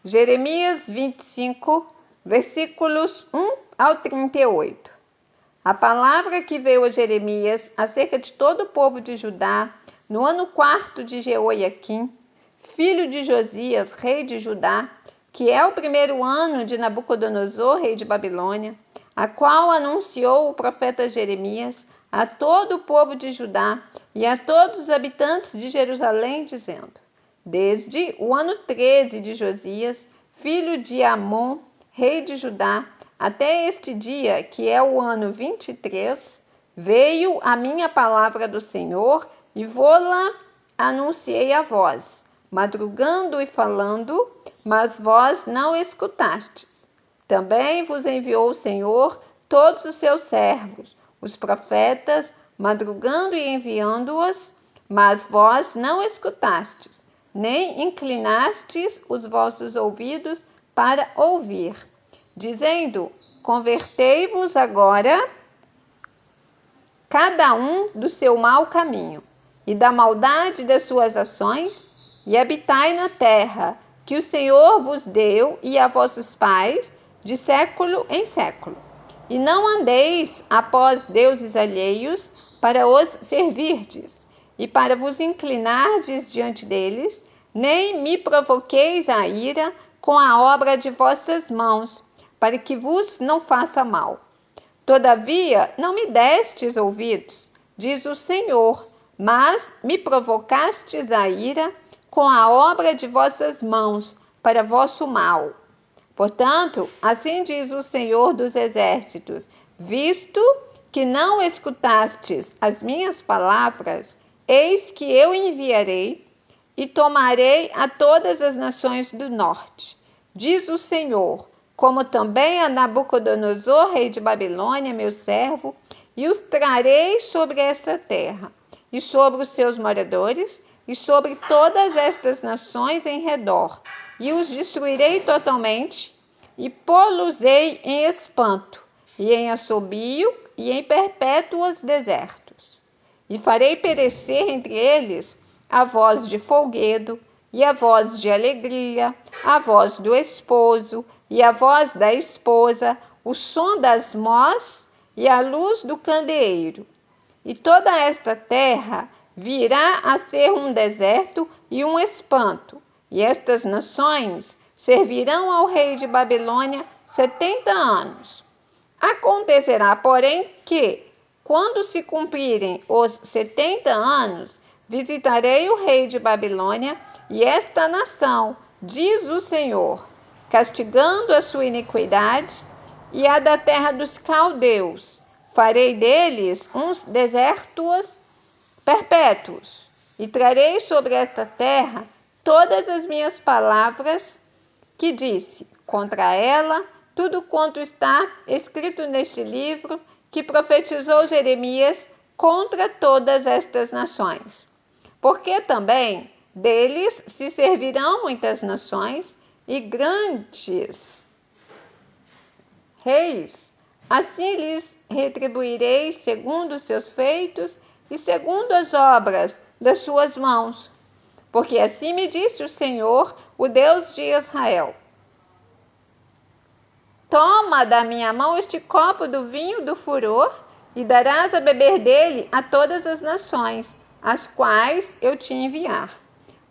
Jeremias 25, versículos 1 ao 38. A palavra que veio a Jeremias acerca de todo o povo de Judá, no ano 4º de Jeoiaquim, filho de Josias, rei de Judá, que é o primeiro ano de Nabucodonosor, rei de Babilônia, a qual anunciou o profeta Jeremias a todo o povo de Judá e a todos os habitantes de Jerusalém, dizendo: desde o ano 13 de Josias, filho de Amon, rei de Judá, até este dia, que é o ano 23, veio a minha palavra do Senhor e vô-la anunciei a vós, madrugando e falando, mas vós não escutastes. Também vos enviou o Senhor todos os seus servos, os profetas, madrugando e enviando-os, mas vós não escutastes, nem inclinastes os vossos ouvidos para ouvir, dizendo: convertei-vos agora, cada um do seu mau caminho e da maldade das suas ações, e habitai na terra que o Senhor vos deu e a vossos pais de século em século. E não andeis após deuses alheios para os servirdes, e para vos inclinardes diante deles, nem me provoqueis a ira com a obra de vossas mãos, para que vos não faça mal. Todavia não me destes ouvidos, diz o Senhor, mas me provocastes a ira com a obra de vossas mãos, para vosso mal. Portanto, assim diz o Senhor dos Exércitos: visto que não escutastes as minhas palavras, eis que eu enviarei e tomarei a todas as nações do norte, diz o Senhor, como também a Nabucodonosor, rei de Babilônia, meu servo, e os trarei sobre esta terra, e sobre os seus moradores, e sobre todas estas nações em redor, e os destruirei totalmente, e pô-los-ei em espanto, e em assobio, e em perpétuos desertos. E farei perecer entre eles a voz de folguedo, e a voz de alegria, a voz do esposo, e a voz da esposa, o som das mós, e a luz do candeeiro. E toda esta terra virá a ser um deserto e um espanto, e estas nações servirão ao rei de Babilônia 70 anos. Acontecerá, porém, que, quando se cumprirem os 70 anos, visitarei o rei de Babilônia e esta nação, diz o Senhor, castigando a sua iniquidade e a da terra dos caldeus. Farei deles uns desertos perpétuos, e trarei sobre esta terra todas as minhas palavras que disse contra ela, tudo quanto está escrito neste livro que profetizou Jeremias contra todas estas nações. Porque também deles se servirão muitas nações e grandes reis. Assim lhes retribuirei segundo os seus feitos e segundo as obras das suas mãos. Porque assim me disse o Senhor, o Deus de Israel: toma da minha mão este copo do vinho do furor e darás a beber dele a todas as nações, as quais eu te enviar,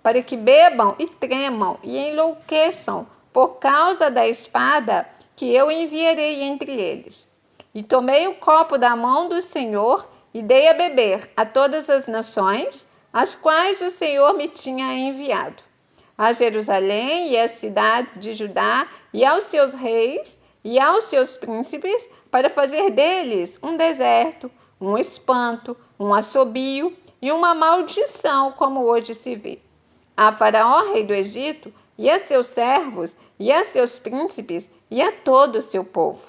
para que bebam e tremam e enlouqueçam por causa da espada que eu enviarei entre eles. E tomei o copo da mão do Senhor e dei a beber a todas as nações, as quais o Senhor me tinha enviado, a Jerusalém e às cidades de Judá e aos seus reis e aos seus príncipes, para fazer deles um deserto, um espanto, um assobio e uma maldição, como hoje se vê. A Faraó, rei do Egito, e a seus servos, e a seus príncipes, e a todo o seu povo,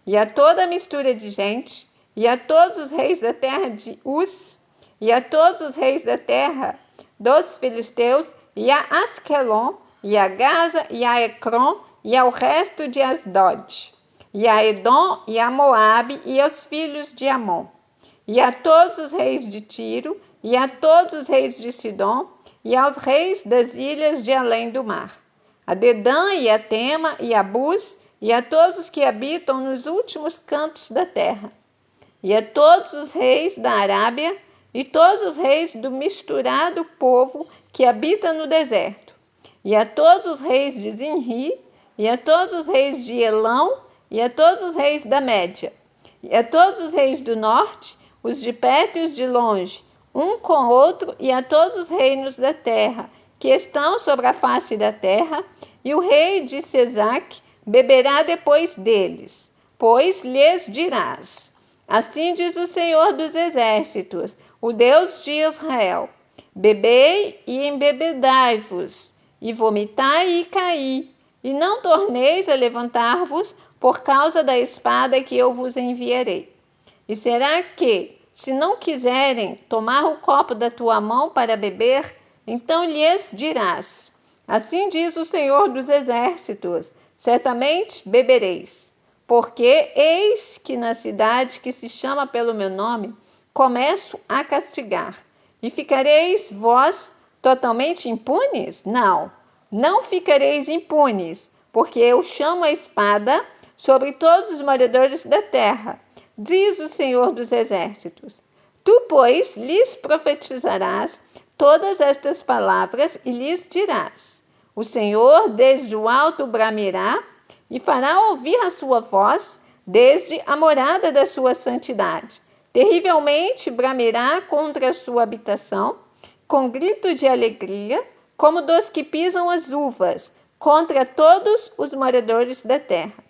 e a toda a mistura de gente, e a todos os reis da terra de Uz, e a todos os reis da terra dos filisteus, e a Asquelon, e a Gaza, e a Ecrom, e ao resto de Asdod, e a Edom, e a Moabe, e aos filhos de Amon, e a todos os reis de Tiro, e a todos os reis de Sidom, e aos reis das ilhas de além do mar, a Dedã e a Tema e a Bus e a todos os que habitam nos últimos cantos da terra, e a todos os reis da Arábia e todos os reis do misturado povo que habita no deserto, e a todos os reis de Zinri, e a todos os reis de Elão, e a todos os reis da Média, e a todos os reis do norte, os de perto e os de longe, um com o outro, e a todos os reinos da terra, que estão sobre a face da terra, e o rei de Sesac beberá depois deles, pois lhes dirás: assim diz o Senhor dos Exércitos, o Deus de Israel: bebei e embebedai-vos, e vomitai e caí, e não torneis a levantar-vos por causa da espada que eu vos enviarei. E será que, se não quiserem tomar o copo da tua mão para beber, então lhes dirás: assim diz o Senhor dos Exércitos, certamente bebereis. Porque eis que na cidade que se chama pelo meu nome, começo a castigar. E ficareis vós totalmente impunes? Não, não ficareis impunes, porque eu chamo a espada sobre todos os moradores da terra, diz o Senhor dos Exércitos. Tu, pois, lhes profetizarás todas estas palavras e lhes dirás: o Senhor desde o alto bramirá e fará ouvir a sua voz desde a morada da sua santidade. Terrivelmente bramirá contra a sua habitação, com grito de alegria, como dos que pisam as uvas, contra todos os moradores da terra.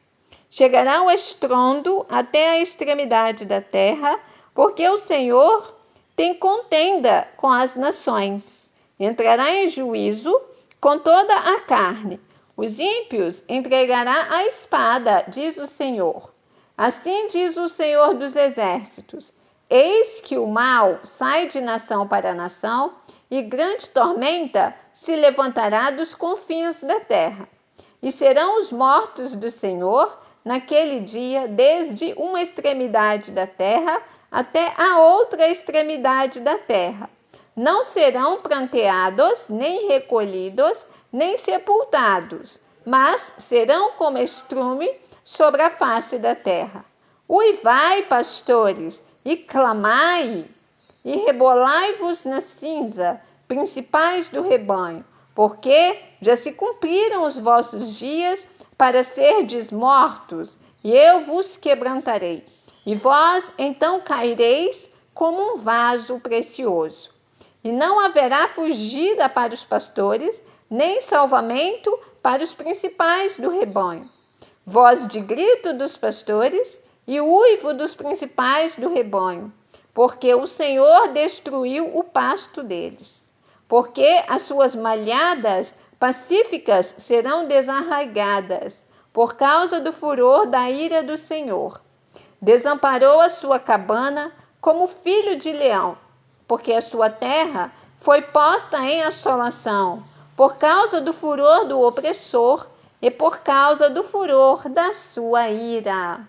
Chegará o estrondo até a extremidade da terra, porque o Senhor tem contenda com as nações. Entrará em juízo com toda a carne. Os ímpios entregará à espada, diz o Senhor. Assim diz o Senhor dos Exércitos: eis que o mal sai de nação para nação, e grande tormenta se levantará dos confins da terra. E serão os mortos do Senhor naquele dia, desde uma extremidade da terra até a outra extremidade da terra. Não serão pranteados, nem recolhidos, nem sepultados, mas serão como estrume sobre a face da terra. Uivai, pastores, e clamai, e rebolai-vos na cinza, principais do rebanho, porque já se cumpriram os vossos dias para serdes mortos, e eu vos quebrantarei. E vós então caireis como um vaso precioso. E não haverá fugida para os pastores, nem salvamento para os principais do rebanho. Voz de grito dos pastores e uivo dos principais do rebanho, porque o Senhor destruiu o pasto deles. Porque as suas malhadas pacíficas serão desarraigadas, por causa do furor da ira do Senhor. Desamparou a sua cabana como filho de leão, porque a sua terra foi posta em assolação, por causa do furor do opressor e por causa do furor da sua ira.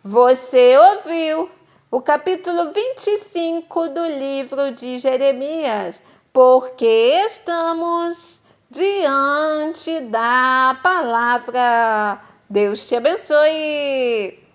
Você ouviu o capítulo 25 do livro de Jeremias, porque estamos diante da palavra. Deus te abençoe.